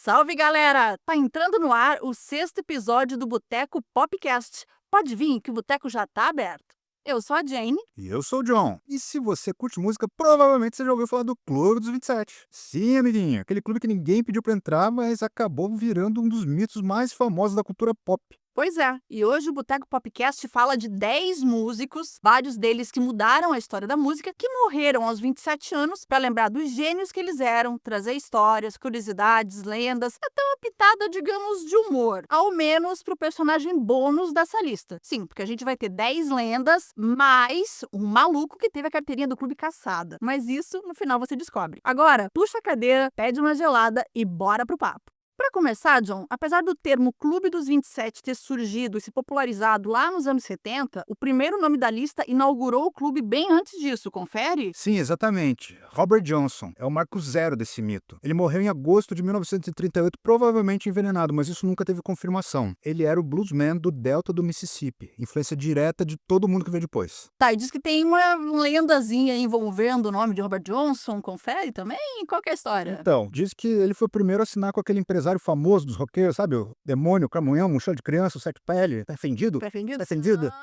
Salve, galera! Tá entrando no ar o 6º episódio do Boteco Popcast. Pode vir que o boteco já tá aberto. Eu sou a Jane. E eu sou o John. E se você curte música, provavelmente você já ouviu falar do Clube dos 27. Sim, amiguinho, aquele clube que ninguém pediu pra entrar, mas acabou virando um dos mitos mais famosos da cultura pop. Pois é, e hoje o Boteco Popcast fala de 10 músicos, vários deles que mudaram a história da música, que morreram aos 27 anos para lembrar dos gênios que eles eram, trazer histórias, curiosidades, lendas, até uma pitada, digamos, de humor, ao menos pro personagem bônus dessa lista. Sim, porque a gente vai ter 10 lendas, mais um maluco que teve a carteirinha do clube caçada. Mas isso, no final, você descobre. Agora, puxa a cadeira, pede uma gelada e bora pro papo. Para começar, John, apesar do termo Clube dos 27 ter surgido e se popularizado lá nos anos 70, o primeiro nome da lista inaugurou o clube bem antes disso, confere? Sim, exatamente. Robert Johnson é o marco zero desse mito. Ele morreu em agosto de 1938, provavelmente envenenado, mas isso nunca teve confirmação. Ele era o bluesman do Delta do Mississippi, influência direta de todo mundo que veio depois. Tá, e diz que tem uma lendazinha envolvendo o nome de Robert Johnson, confere também? Qual que é a história? Então, diz que ele foi o primeiro a assinar com aquele empresário famoso dos roqueiros, sabe? O Demônio, o Cramunhão, um chão de criança, o sete pele. Tá ofendido? Prefendido? Tá ofendido?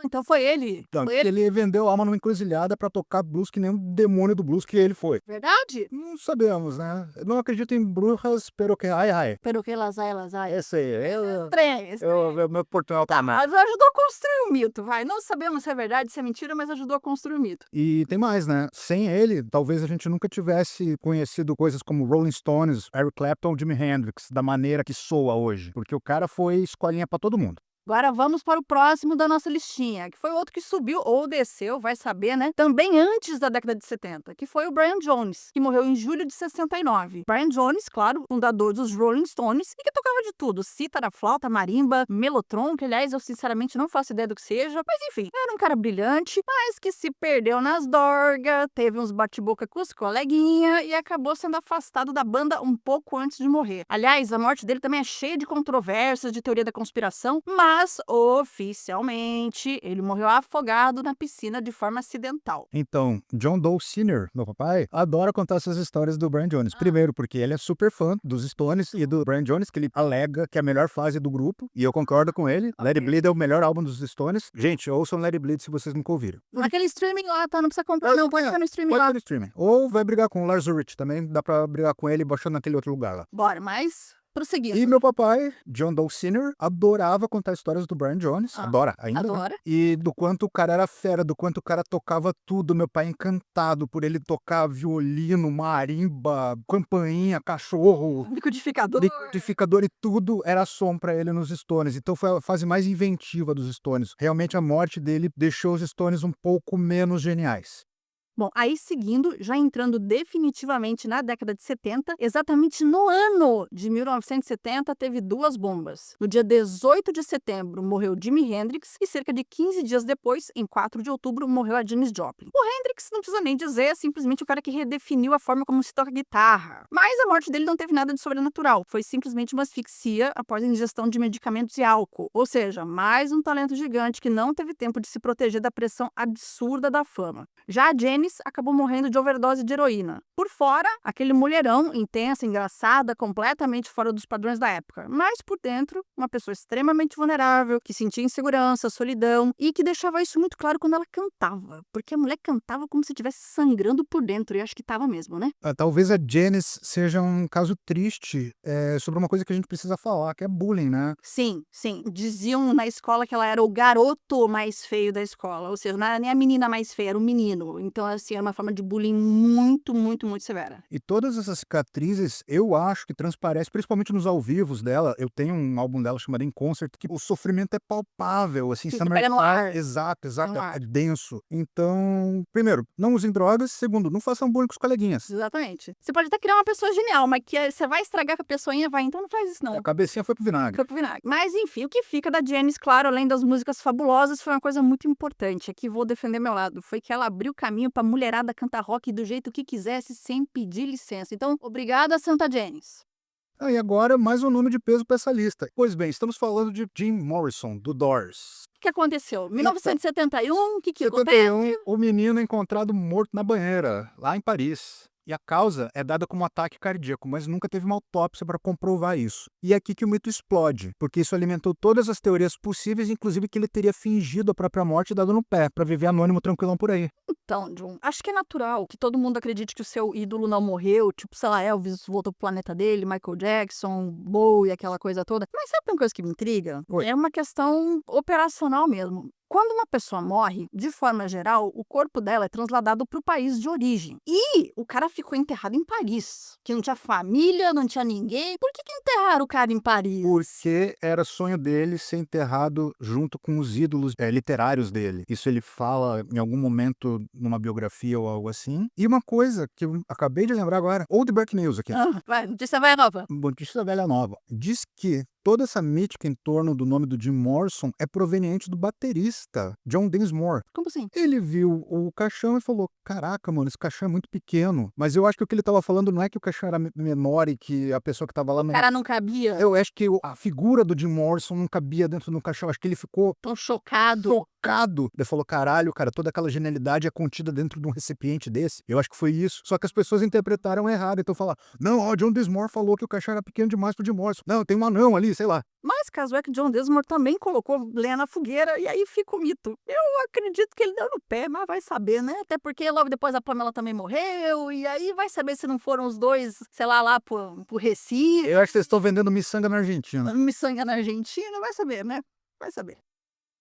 Então foi ele. Então, Foi ele. ele vendeu a alma numa encruzilhada pra tocar blues que nem um demônio do blues que ele foi. Verdade? Não sabemos, né? Eu não acredito em bruxas, pero que ai. Pero que lasai. Esse aí, Estranho. meu portunhol tá mal. Mas ajudou a construir o mito, vai. Não sabemos se é verdade, se é mentira, mas ajudou a construir o mito. E tem mais, né? Sem ele, talvez a gente nunca tivesse conhecido coisas como Rolling Stones, Eric Clapton ou Jimi Hendrix, da maneira que soa hoje. Porque o cara foi escolinha pra todo mundo. Agora vamos para o próximo da nossa listinha, que foi outro que subiu ou desceu, vai saber, né? Também antes da década de 70, que foi o Brian Jones, que morreu em julho de 69. Brian Jones, claro, fundador dos Rolling Stones, e que tocava de tudo, cítara, flauta, marimba, melotron, que aliás eu sinceramente não faço ideia do que seja, mas enfim, era um cara brilhante, mas que se perdeu nas dorgas, teve uns bate-boca com os coleguinha e acabou sendo afastado da banda um pouco antes de morrer. Aliás, a morte dele também é cheia de controvérsias, de teoria da conspiração, mas oficialmente ele morreu afogado na piscina de forma acidental. Então, John Doe Sr., meu papai, adora contar essas histórias do Brian Jones. Primeiro, porque ele é super fã dos Stones e do Brian Jones, que ele alega que é a melhor fase do grupo, e eu concordo com ele. Let It Bleed é o melhor álbum dos Stones. Gente, ouçam Let It Bleed se vocês nunca ouviram. Naquele streaming lá, tá? Não precisa comprar, não. Pode ficar no streaming Pode lá. ser no streaming. Ou vai brigar com o Lars Ulrich também, dá pra brigar com ele baixando naquele outro lugar lá. Bora, mas prosseguindo. E meu papai, John Doe Sr., adorava contar histórias do Brian Jones. Adora ainda. Adora. Né? E do quanto o cara era fera, do quanto o cara tocava tudo. Meu pai encantado por ele tocar violino, marimba, campainha, cachorro, liquidificador e tudo era som pra ele nos Stones. Então foi a fase mais inventiva dos Stones. Realmente a morte dele deixou os Stones um pouco menos geniais. Bom, aí seguindo, já entrando definitivamente na década de 70, exatamente no ano de 1970, teve duas bombas. No dia 18 de setembro, morreu Jimi Hendrix e cerca de 15 dias depois, em 4 de outubro, morreu a Janis Joplin. O Hendrix, não precisa nem dizer, é simplesmente o cara que redefiniu a forma como se toca guitarra. Mas a morte dele não teve nada de sobrenatural, foi simplesmente uma asfixia após a ingestão de medicamentos e álcool. Ou seja, mais um talento gigante que não teve tempo de se proteger da pressão absurda da fama. Já a Janis acabou morrendo de overdose de heroína. Por fora, aquele mulherão, intensa, engraçada, completamente fora dos padrões da época. Mas por dentro, uma pessoa extremamente vulnerável, que sentia insegurança, solidão e que deixava isso muito claro quando ela cantava. Porque a mulher cantava como se estivesse sangrando por dentro, e acho que tava mesmo, né? Talvez a Janis seja um caso triste sobre uma coisa que a gente precisa falar, que é bullying, né? Sim. Diziam na escola que ela era o garoto mais feio da escola. Ou seja, não era nem a menina mais feia, era o menino. Então, assim, era uma forma de bullying muito severa. E todas essas cicatrizes, eu acho que transparece, principalmente nos ao vivos dela. Eu tenho um álbum dela chamado In Concert, que o sofrimento é palpável, assim, Pega no ar. Exato, No ar. é denso. Então, primeiro, não usem drogas. Segundo, não façam bullying com os coleguinhas. Exatamente. Você pode até criar uma pessoa genial, mas que você vai estragar com a pessoinha, vai, então não faz isso não. A cabecinha foi pro vinagre. Foi pro vinagre. Mas enfim, o que fica da Janis, claro, além das músicas fabulosas, foi uma coisa muito importante. Aqui vou defender meu lado. Foi que ela abriu caminho pra mulherada cantar rock do jeito que quisesse, sem pedir licença. Então, obrigada, Santa Janis. E agora, mais um nome de peso para essa lista. Pois bem, estamos falando de Jim Morrison, do Doors. O que aconteceu? 1971, o que acontece? 71, o menino encontrado morto na banheira, lá em Paris. E a causa é dada como ataque cardíaco, mas nunca teve uma autópsia para comprovar isso. E é aqui que o mito explode, porque isso alimentou todas as teorias possíveis, inclusive que ele teria fingido a própria morte dado no pé, para viver anônimo tranquilão por aí. Então, John, acho que é natural que todo mundo acredite que o seu ídolo não morreu, tipo, sei lá, Elvis voltou pro planeta dele, Michael Jackson, Bowie, aquela coisa toda. Mas sabe uma coisa que me intriga? Oi. É uma questão operacional mesmo. Quando uma pessoa morre, de forma geral, o corpo dela é trasladado para o país de origem. E o cara ficou enterrado em Paris, que não tinha família, não tinha ninguém. Por que enterraram o cara em Paris? Porque era sonho dele ser enterrado junto com os ídolos literários dele. Isso ele fala em algum momento numa biografia ou algo assim. E uma coisa que eu acabei de lembrar agora, Old Break News aqui. Vai, notícia vai nova. Notícia velha nova. Diz que toda essa mítica em torno do nome do Jim Morrison é proveniente do baterista, John Densmore. Como assim? Ele viu o caixão e falou, caraca, mano, esse caixão é muito pequeno. Mas eu acho que o que ele tava falando não é que o caixão era menor e que a pessoa que tava lá... O cara não cabia. Eu acho que a figura do Jim Morrison não cabia dentro do caixão. Acho que ele ficou... Tô chocado. Ele falou, caralho, cara, toda aquela genialidade é contida dentro de um recipiente desse. Eu acho que foi isso. Só que as pessoas interpretaram errado. Então falaram, não, ó, John Densmore falou que o caixão era pequeno demais pro Jim Morrison. Não, tem um anão ali, sei lá. Mas caso é que John Densmore também colocou lenha na fogueira e aí fica o mito. Eu acredito que ele deu no pé, mas vai saber, né? Até porque logo depois a Pamela também morreu e aí vai saber se não foram os dois, sei lá pro Recife. Eu acho que vocês estão vendendo miçanga na Argentina. Miçanga na Argentina, vai saber, né? Vai saber.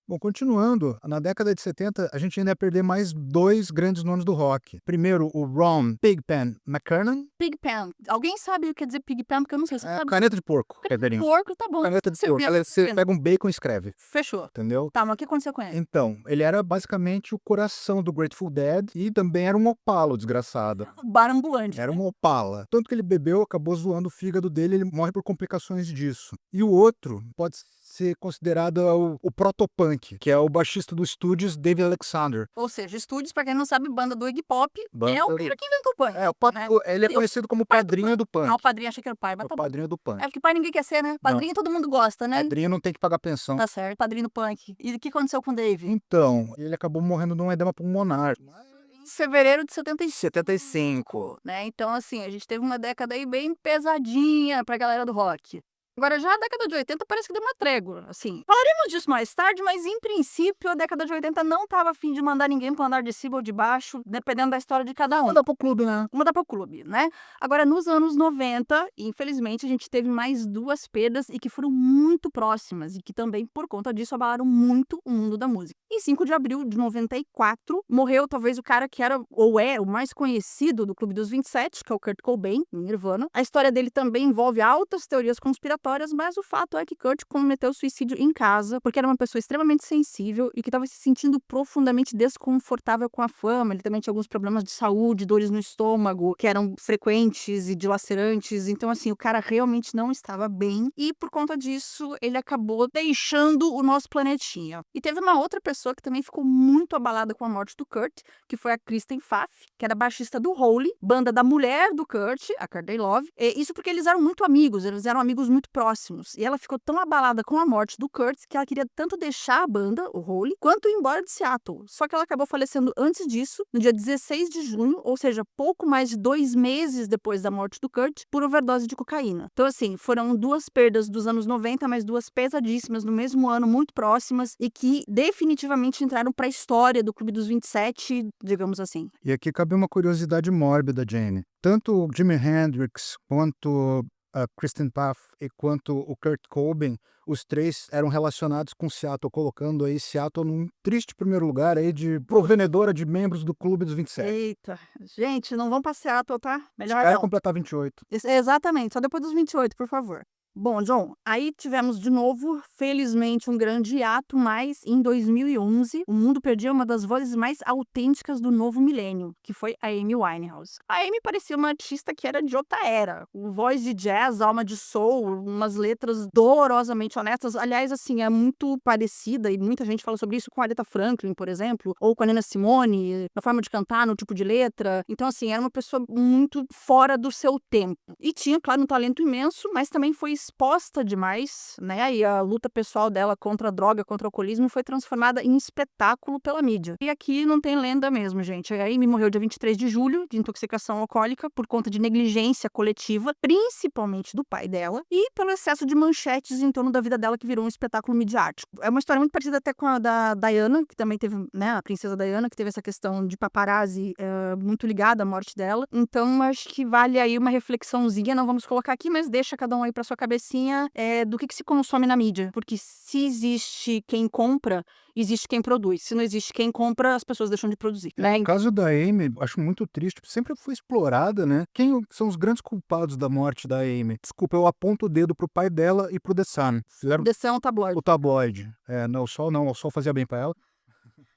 Bom, continuando, na década de 70, a gente ainda ia perder mais 2 grandes nomes do rock. Primeiro, o Ron Pigpen McKernan. Pigpen. Alguém sabe o que quer dizer Pigpen? Porque eu não sei se você sabe. Caneta de porco, Pedrinho. Porco, tá bom. Caneta de porco. Você pega um bacon e escreve. Fechou. Entendeu? Tá, mas o que aconteceu com ele? Então, ele era basicamente o coração do Grateful Dead e também era um opala, o desgraçado. Bar ambulante. Era um opala. Tanto que ele bebeu, acabou zoando o fígado dele, ele morre por complicações disso. E o outro pode ser considerado o protopunk, que é o baixista do Stooges, David Alexander. Ou seja, Stooges, pra quem não sabe, banda do Iggy Pop, é o cara que inventou o punk. Ele é conhecido como padrinho do punk. Ah, o padrinho, achei que era o pai, mas É o tá bom. padrinho do punk. É porque pai ninguém quer ser, né? Padrinho todo mundo gosta, né? Padrinho não tem que pagar pensão. Tá certo, padrinho do punk. E o que aconteceu com o Dave? Então, ele acabou morrendo de um edema pulmonar. Em fevereiro de 75. 75. Né? Então, assim, a gente teve uma década aí bem pesadinha pra galera do rock. Agora, já a década de 80 parece que deu uma trégua, assim. Falaremos disso mais tarde, mas em princípio a década de 80 não tava a fim de mandar ninguém pro andar de cima ou de baixo, dependendo da história de cada um. Mandar pro clube, né? Mandar pro clube, né? Agora, nos anos 90, infelizmente, a gente teve mais 2 perdas e que foram muito próximas e que também, por conta disso, abalaram muito o mundo da música. Em 5 de abril de 94, morreu talvez o cara que era, ou é, o mais conhecido do Clube dos 27, que é o Kurt Cobain, em Nirvana. A história dele também envolve altas teorias conspiratórias, mas o fato é que Kurt cometeu suicídio em casa, porque era uma pessoa extremamente sensível e que estava se sentindo profundamente desconfortável com a fama. Ele também tinha alguns problemas de saúde, dores no estômago, que eram frequentes e dilacerantes. Então, assim, o cara realmente não estava bem e, por conta disso, ele acabou deixando o nosso planetinha. E teve uma outra pessoa que também ficou muito abalada com a morte do Kurt, que foi a Kristen Pfaff, que era baixista do Hole, banda da mulher do Kurt, a Courtney Love. E isso porque eles eram muito amigos, eles eram amigos muito próximos. E ela ficou tão abalada com a morte do Kurt que ela queria tanto deixar a banda, o Hole, quanto ir embora de Seattle. Só que ela acabou falecendo antes disso, no dia 16 de junho, ou seja, pouco mais de 2 meses depois da morte do Kurt, por overdose de cocaína. Então, assim, foram 2 perdas dos anos 90, mas 2 pesadíssimas no mesmo ano, muito próximas, e que definitivamente entraram para a história do Clube dos 27, digamos assim. E aqui cabe uma curiosidade mórbida, Jane. Tanto o Jimi Hendrix, quanto a Kristen Pfaff e quanto o Kurt Cobain, os 3 eram relacionados com Seattle, colocando aí Seattle num triste primeiro lugar aí de provenedora de membros do Clube dos 27. Eita, gente, não vão pra Seattle, tá? Melhor Espera não. completar 28. Exatamente, só depois dos 28, por favor. Bom, John, aí tivemos de novo, felizmente, um grande hiato, mas em 2011, o mundo perdeu uma das vozes mais autênticas do novo milênio, que foi a Amy Winehouse. A Amy parecia uma artista que era de outra era, voz de jazz, alma de soul, umas letras dolorosamente honestas. Aliás, assim, é muito parecida, e muita gente fala sobre isso com a Aretha Franklin, por exemplo, ou com a Nina Simone, na forma de cantar, no tipo de letra. Então, assim, era uma pessoa muito fora do seu tempo. E tinha, claro, um talento imenso, mas também foi exposta demais, né? E a luta pessoal dela contra a droga, contra o alcoolismo, foi transformada em espetáculo pela mídia. E aqui não tem lenda mesmo, gente. A Amy morreu dia 23 de julho de intoxicação alcoólica por conta de negligência coletiva, principalmente do pai dela, e pelo excesso de manchetes em torno da vida dela que virou um espetáculo midiático. É uma história muito parecida até com a da Diana, que também teve, né, a princesa Diana, que teve essa questão de paparazzi muito ligada à morte dela. Então, acho que vale aí uma reflexãozinha, não vamos colocar aqui, mas deixa cada um aí pra sua cabecinha do que se consome na mídia. Porque se existe quem compra, existe quem produz. Se não existe quem compra, as pessoas deixam de produzir, né? O caso da Amy, acho muito triste, sempre foi explorada, né? Quem são os grandes culpados da morte da Amy? Desculpa, eu aponto o dedo pro pai dela e pro The Sun. Fizeram The Sun é um tabloide. o tabloide. Não, o Sol fazia bem pra ela.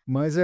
Mas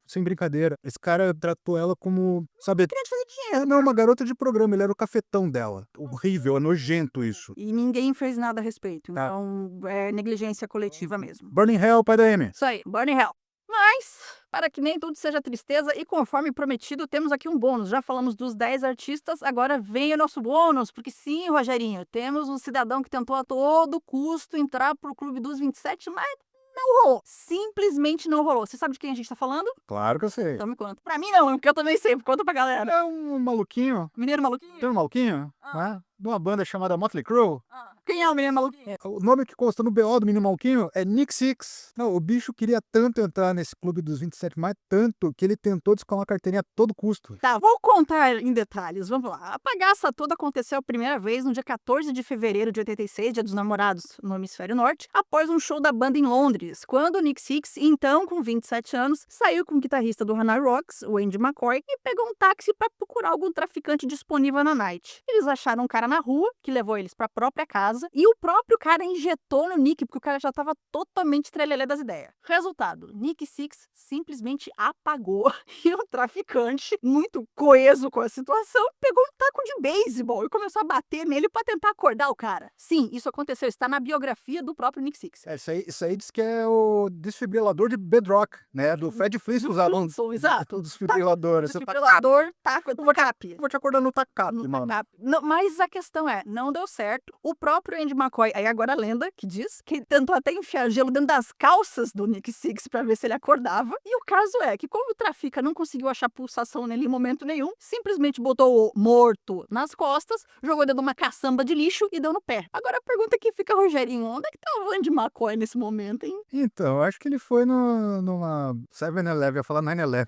sem brincadeira, esse cara tratou ela como, sabe, Queria fazer dinheiro. não, uma garota de programa, ele era o cafetão dela. Horrível, é nojento isso. E ninguém fez nada a respeito. Então, é negligência coletiva mesmo. Burning Hell, pai da Amy. Isso aí, Burning Hell. Mas, para que nem tudo seja tristeza, e conforme prometido, temos aqui um bônus. Já falamos dos 10 artistas, agora vem o nosso bônus. Porque sim, Rogerinho, temos um cidadão que tentou a todo custo entrar pro Clube dos 27, mas não rolou. Simplesmente não rolou. Você sabe de quem a gente tá falando? Claro que eu sei. Então me conta. Pra mim não, porque eu também sei. Conta pra galera. É um maluquinho. Mineiro maluquinho? Tem um maluquinho, né? De uma banda chamada Motley Crue. Quem é o menino maluquinho? O nome que consta no BO do menino maluquinho é Nick Six. Não, o bicho queria tanto entrar nesse clube dos 27, mais tanto que ele tentou descolar a carteirinha a todo custo. Tá, vou contar em detalhes, vamos lá. A bagaça toda aconteceu a primeira vez no dia 14 de fevereiro de 86, dia dos namorados no hemisfério norte, após um show da banda em Londres, quando o Nick Six, então com 27 anos, saiu com o guitarrista do Hannah Rocks, o Andy McCoy, e pegou um táxi para procurar algum traficante disponível na night. Eles acharam um cara na rua, que levou eles para a própria casa, e o próprio cara injetou no Nick, porque o cara já tava totalmente trelelé das ideias. Resultado, Nick Six simplesmente apagou, e o traficante, muito coeso com a situação, pegou um taco de beisebol e começou a bater nele para tentar acordar o cara. Sim, isso aconteceu, está na biografia do próprio Nick Six. Isso aí diz que é o desfibrilador de Bedrock, né? Do Fred Flintstone usavam exato. o desfibrilador. Desfibrilador, taco do TACAP. Vou te acordar no TACAP, mano. Não, mas a questão é, não deu certo. O próprio Andy McCoy, aí agora a lenda que diz, que tentou até enfiar gelo dentro das calças do Nick Six pra ver se ele acordava. E o caso é que como o trafica não conseguiu achar pulsação nele em momento nenhum, simplesmente botou o morto nas costas, jogou dentro de uma caçamba de lixo e deu no pé. Agora a pergunta que fica, Rogerinho, onde é que tá o Andy McCoy nesse momento, hein? Então, acho que ele foi numa 7-Eleven, ia falar 9-Eleven.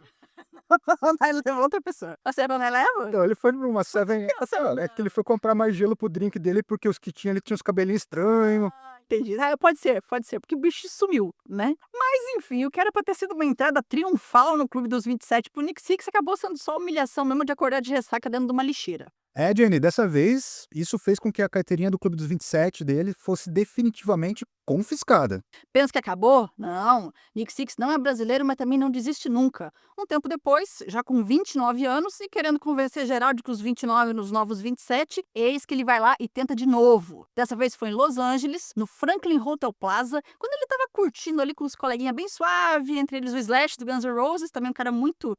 Outra pessoa. A 7-Eleven? Então, ele foi numa 7 É que ele foi comprar mais gelo pro drink dele, porque os que tinha, ele tinha os cabelinhos estranhos. Entendi. pode ser, porque o bicho sumiu, né? Mas enfim, o que era pra ter sido uma entrada triunfal no Clube dos 27 pro Nick Six acabou sendo só humilhação mesmo de acordar de ressaca dentro de uma lixeira. Jenny, dessa vez, isso fez com que a carteirinha do Clube dos 27 dele fosse definitivamente confiscada. Pensa que acabou? Não. Nick Six não é brasileiro, mas também não desiste nunca. Um tempo depois, já com 29 anos e querendo convencer geral de que os 29 nos novos 27, eis que ele vai lá e tenta de novo. Dessa vez foi em Los Angeles, no Franklin Hotel Plaza, quando ele tava curtindo ali com os coleguinhas bem suave, entre eles o Slash do Guns N' Roses, também um cara muito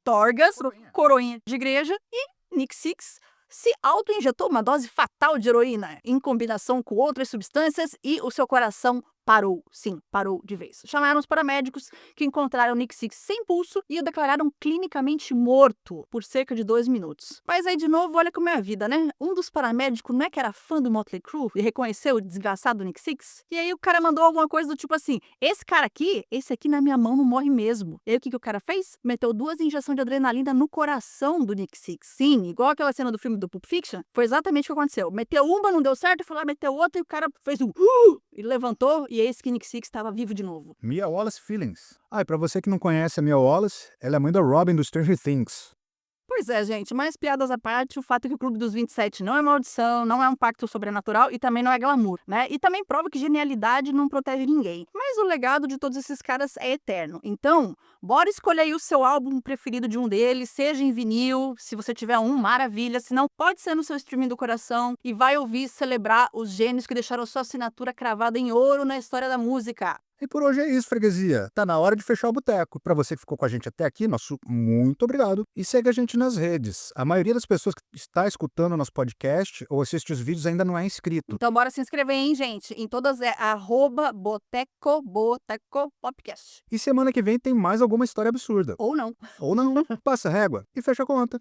dorgas, coroinha de igreja, e Nick Six se auto-injetou uma dose fatal de heroína, em combinação com outras substâncias, e o seu coração parou. Sim, parou de vez. Chamaram os paramédicos, que encontraram Nick Six sem pulso e o declararam clinicamente morto por cerca de 2 minutos. Mas aí, de novo, olha como é a vida, né? Um dos paramédicos não é que era fã do Motley Crue e reconheceu o desgraçado Nick Six? E aí o cara mandou alguma coisa do tipo assim, esse aqui na minha mão não morre mesmo. E aí o que o cara fez? Meteu 2 injeções de adrenalina no coração do Nick Six. Sim, igual aquela cena do filme do Pulp Fiction, foi exatamente o que aconteceu. Meteu uma, não deu certo, foi lá, meteu outra e o cara fez um e levantou e eis que Nick Six estava vivo de novo. Mia Wallace Feelings. E pra você que não conhece a Mia Wallace, ela é mãe da Robin do Stranger Things. Pois é, gente, mais piadas à parte, o fato é que o Clube dos 27 não é maldição, não é um pacto sobrenatural e também não é glamour, né? E também prova que genialidade não protege ninguém. Mas o legado de todos esses caras é eterno. Então, bora escolher aí o seu álbum preferido de um deles, seja em vinil, se você tiver um, maravilha, se não, pode ser no seu streaming do coração e vai ouvir celebrar os gênios que deixaram sua assinatura cravada em ouro na história da música. E por hoje é isso, freguesia. Tá na hora de fechar o boteco. Pra você que ficou com a gente até aqui, nosso muito obrigado. E segue a gente nas redes. A maioria das pessoas que está escutando nosso podcast ou assiste os vídeos ainda não é inscrito. Então bora se inscrever, hein, gente? Em todas é @boteco podcast. E semana que vem tem mais alguma história absurda. Ou não. Ou não. Passa a régua e fecha a conta.